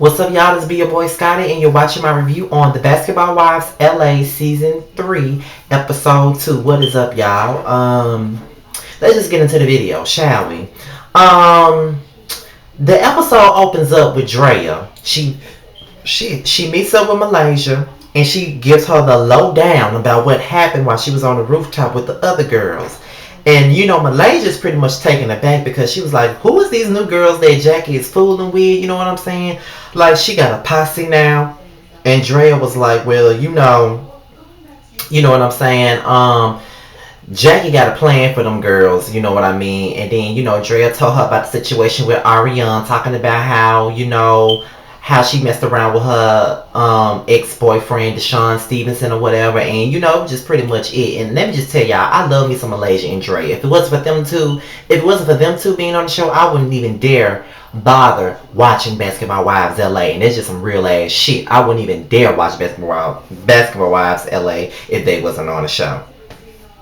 What's up, y'all? This be your boy Scotty, and you're watching my review on the Basketball Wives LA Season 3, Episode 2. What is up, y'all? Let's just get into the video, shall we? The episode opens up with Drea. She meets up with Malaysia, and she gives her the lowdown about what happened while she was on the rooftop with the other girls. And Malaysia's pretty much taken aback because she was like, who is these new girls that Jackie is fooling with? You know what I'm saying? Like, she got a posse now. And Drea was like, well, you know what I'm saying? Jackie got a plan for them girls, you know what I mean? And then, Drea told her about the situation with Ariane, talking about how she messed around with her ex-boyfriend Deshaun Stevenson or whatever, and just pretty much it. And let me just tell y'all, I love me some Malaysia and Dre. If it wasn't for them two being on the show, I wouldn't even dare bother watching Basketball Wives LA. And it's just some real ass shit. I wouldn't even dare watch Basketball Wives LA if they wasn't on the show.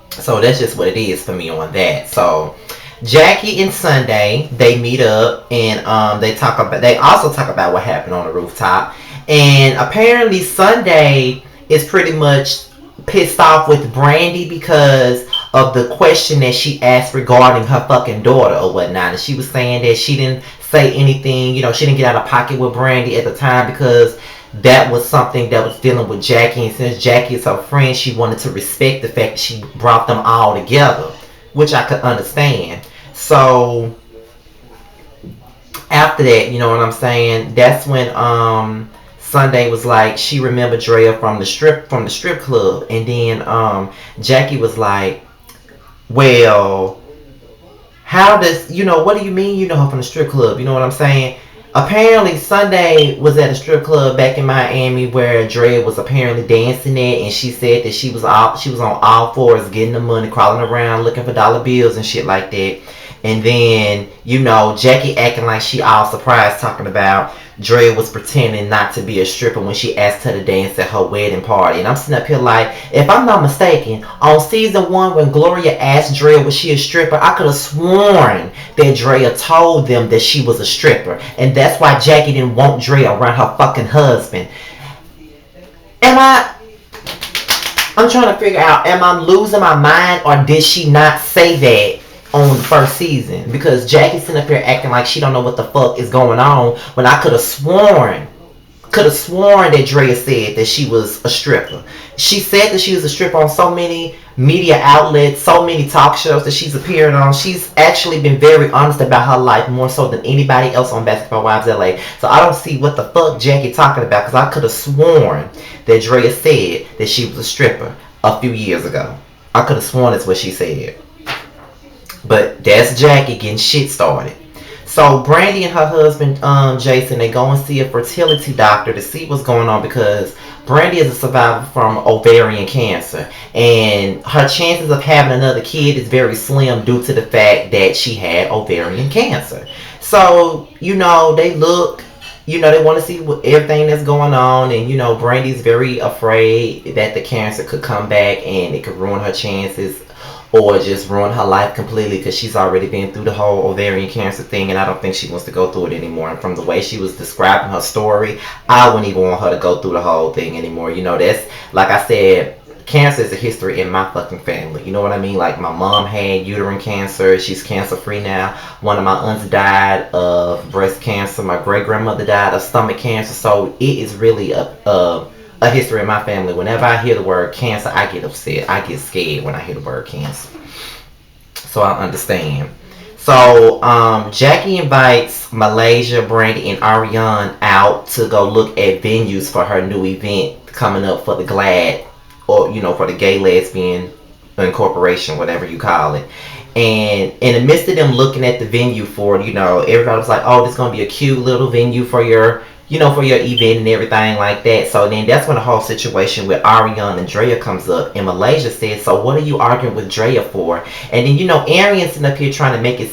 So that's just what it is for me on that. So Jackie and Sunday, they meet up, and they also talk about what happened on the rooftop. And apparently Sunday is pretty much pissed off with Brandy because of the question that she asked regarding her fucking daughter or whatnot. And she was saying that she didn't say anything, she didn't get out of pocket with Brandy at the time because that was something that was dealing with Jackie. And since Jackie is her friend, she wanted to respect the fact that she brought them all together, which I could understand. So after that, you know what I'm saying, that's when Sunday was like, she remembered Drea from the strip club. And then Jackie was like, well, how does, what do you mean you know her from the strip club? You know what I'm saying? Apparently Sunday was at a strip club back in Miami where Drea was apparently dancing at, and she said that she was on all fours getting the money, crawling around looking for dollar bills and shit like that. And then, Jackie acting like she all surprised, talking about Drea was pretending not to be a stripper when she asked her to dance at her wedding party. And I'm sitting up here like, if I'm not mistaken, on season 1 when Gloria asked Drea was she a stripper, I could have sworn that Drea told them that she was a stripper. And that's why Jackie didn't want Drea around her fucking husband. I'm trying to figure out, am I losing my mind, or did she not say that on the first season? Because Jackie's sitting up here acting like she don't know what the fuck is going on, when I could have sworn that Drea said that she was a stripper. She said that she was a stripper on so many media outlets, so many talk shows that she's appeared on. She's actually been very honest about her life, more so than anybody else on Basketball Wives LA. So I don't see what the fuck Jackie talking about, because I could have sworn that Drea said that she was a stripper a few years ago. I could have sworn that's what she said. But that's Jackie getting shit started. So Brandy and her husband Jason, they go and see a fertility doctor to see what's going on, because Brandy is a survivor from ovarian cancer, and her chances of having another kid is very slim due to the fact that she had ovarian cancer. So they look, they want to see everything that's going on, and Brandy's very afraid that the cancer could come back and it could ruin her chances, or just ruin her life completely, because she's already been through the whole ovarian cancer thing, and I don't think she wants to go through it anymore. And from the way she was describing her story, I wouldn't even want her to go through the whole thing anymore. That's, like I said, cancer is a history in my fucking family. You know what I mean? Like, my mom had uterine cancer. She's cancer free now. One of my aunts died of breast cancer. My great grandmother died of stomach cancer. So it is really a history in my family. Whenever I hear the word cancer, I get upset. I get scared when I hear the word cancer. So I understand. So Jackie invites Malaysia, Brandy, and Ariane out to go look at venues for her new event coming up for the GLAAD, or for the Gay Lesbian Incorporation, whatever you call it. And in the midst of them looking at the venue for it, everybody was like, oh, this is going to be a cute little venue for your for your event and everything like that. So then that's when the whole situation with Ariane and Drea comes up, and Malaysia says, so what are you arguing with Drea for? And then Ariane's sitting up here trying to make it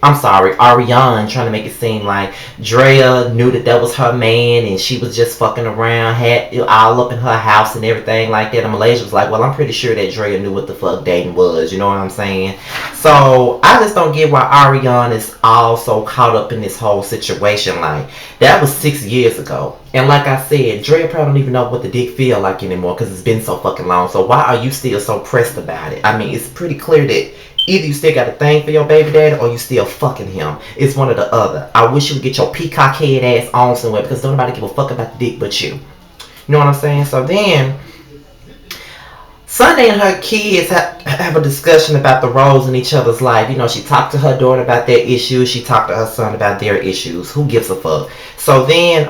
I'm sorry, Ariane trying to make it seem like Drea knew that was her man and she was just fucking around, had it all up in her house and everything like that. And Malaysia was like, well, I'm pretty sure that Drea knew what the fuck dating was. You know what I'm saying? So I just don't get why Ariane is all so caught up in this whole situation. Like, that was 6 years ago. And like I said, Drea probably don't even know what the dick feel like anymore because it's been so fucking long. So why are you still so pressed about it? I mean, it's pretty clear that either you still got a thing for your baby daddy or you still fucking him. It's one or the other. I wish you would get your peacock head ass on somewhere because don't nobody give a fuck about the dick but you. You know what I'm saying? So then, Sunday and her kids have a discussion about the roles in each other's life. You know, she talked to her daughter about their issues. She talked to her son about their issues. Who gives a fuck? So then,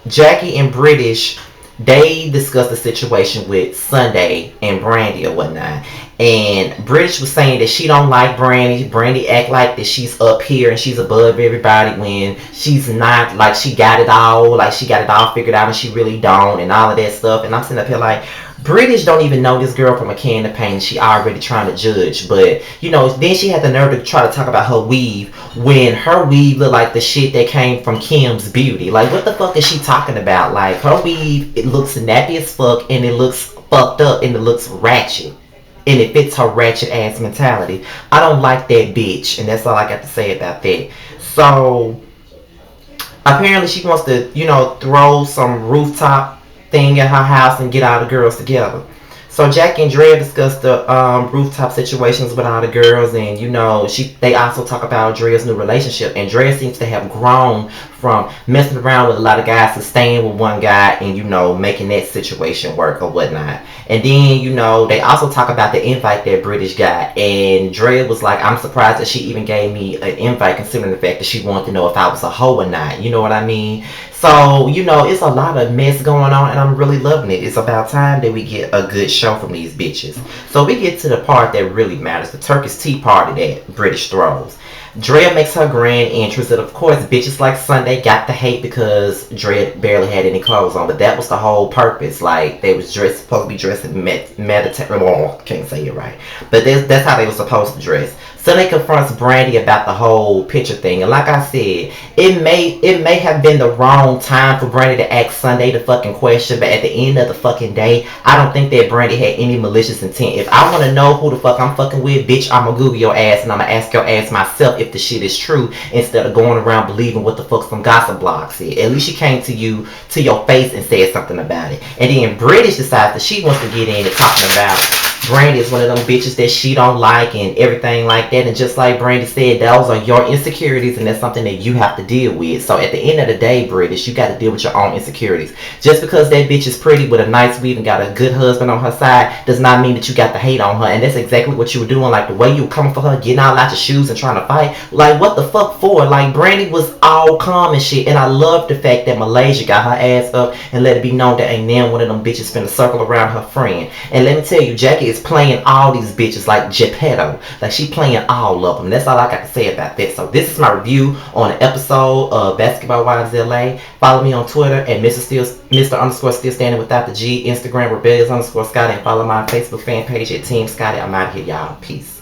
Jackie and British, they discussed the situation with Sunday and Brandy or whatnot. And British was saying that she don't like Brandy. Brandy act like that she's up here and she's above everybody when she's not. Like, she got it all. Like, she got it all figured out and she really don't and all of that stuff. And I'm sitting up here like, British don't even know this girl from a can of paint. She already trying to judge. But, you know, then she had the nerve to try to talk about her weave when her weave looked like the shit that came from Kim's Beauty. Like, what the fuck is she talking about? Like, her weave, it looks nappy as fuck and it looks fucked up and it looks ratchet. And it fits her ratchet ass mentality. I don't like that bitch. And that's all I got to say about that. So, apparently she wants to, you know, throw some rooftop thing at her house and get all the girls together. So Jackie and Drea discussed the rooftop situations with all the girls, and you know, they also talk about Drea's new relationship, and Drea seems to have grown from messing around with a lot of guys to staying with one guy and, you know, making that situation work or whatnot. And then, you know, they also talk about the invite that British got, and Drea was like, I'm surprised that she even gave me an invite considering the fact that she wanted to know if I was a hoe or not. You know what I mean? So, you know, it's a lot of mess going on and I'm really loving it. It's about time that we get a good show from these bitches. So we get to the part that really matters, the Turkish tea party that British throws. Drea makes her grand entrance, and of course, bitches like Sunday got the hate because Drea barely had any clothes on. But that was the whole purpose. Like, they was supposed to be dressed in can't say it right. But that's how they were supposed to dress. Sunday confronts Brandy about the whole picture thing, and like I said, it may have been the wrong time for Brandy to ask Sunday the fucking question, but at the end of the fucking day, I don't think that Brandy had any malicious intent. If I want to know who the fuck I'm fucking with, bitch, I'ma Google your ass and I'ma ask your ass myself if the shit is true instead of going around believing what the fuck some gossip blog said. At least she came to you, to your face, and said something about it. And then British decides that she wants to get in and talking about Brandy is one of them bitches that she don't like and everything like that. And just like Brandy said, those are your insecurities and that's something that you have to deal with. So at the end of the day, British, you got to deal with your own insecurities. Just because that bitch is pretty with a nice weave and got a good husband on her side does not mean that you got to hate on her. And that's exactly what you were doing. Like the way you were coming for her, getting all out your shoes and trying to fight. Like what the fuck for? Like Brandy was all calm and shit. And I love the fact that Malaysia got her ass up and let it be known that ain't now one of them bitches finna circle around her friend. And let me tell you, Jackie is playing all these bitches like Geppetto. Like she playing all of them. That's all I got to say about that. So this is my review on an episode of Basketball Wives LA. Follow me on Twitter at Mr. Still Standing Without the G. Instagram Rebellious _Scotty. And follow my Facebook fan page at Team Scotty. I'm out of here, y'all. Peace.